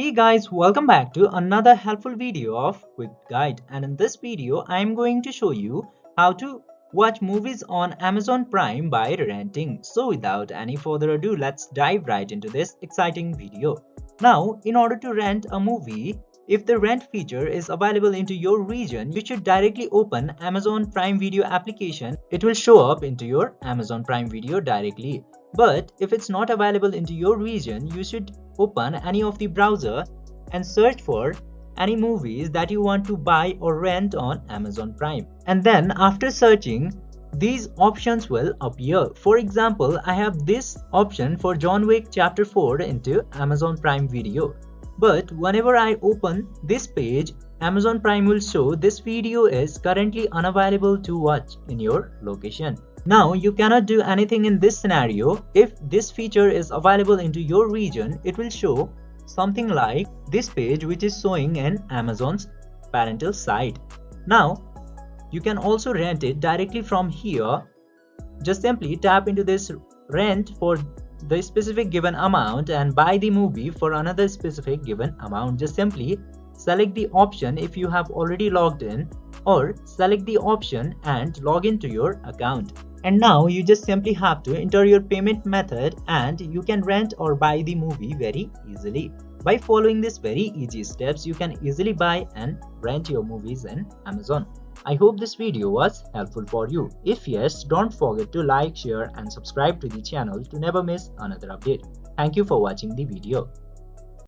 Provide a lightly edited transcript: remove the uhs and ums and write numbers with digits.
Hey guys, welcome back to another helpful video of Quick Guide, and in this video I am going to show you how to watch movies on Amazon Prime by renting. So without any further ado, let's dive right into this exciting video. Now, in order to rent a movie, if the rent feature is available into your region, you should directly open Amazon Prime Video application. It will show up into your Amazon Prime Video directly. But if it's not available into your region, you should open any of the browser and search for any movies that you want to buy or rent on Amazon Prime. And then after searching, these options will appear. For example, I have this option for John Wick Chapter 4 into Amazon Prime Video. But whenever I open this page, Amazon Prime will show this video is currently unavailable to watch in your location. Now, you cannot do anything in this scenario. If this feature is available into your region, it will show something like this page, which is showing in Amazon's parental site. Now, you can also rent it directly from here. Just simply tap into this rent for the specific given amount and buy the movie for another specific given amount. Just simply select the option if you have already logged in, or select the option and log into your account. And now you just simply have to enter your payment method and you can rent or buy the movie very easily. By following these very easy steps, you can easily buy and rent your movies in Amazon. I hope this video was helpful for you. If yes, don't forget to like, share and subscribe to the channel to never miss another update. Thank you for watching the video.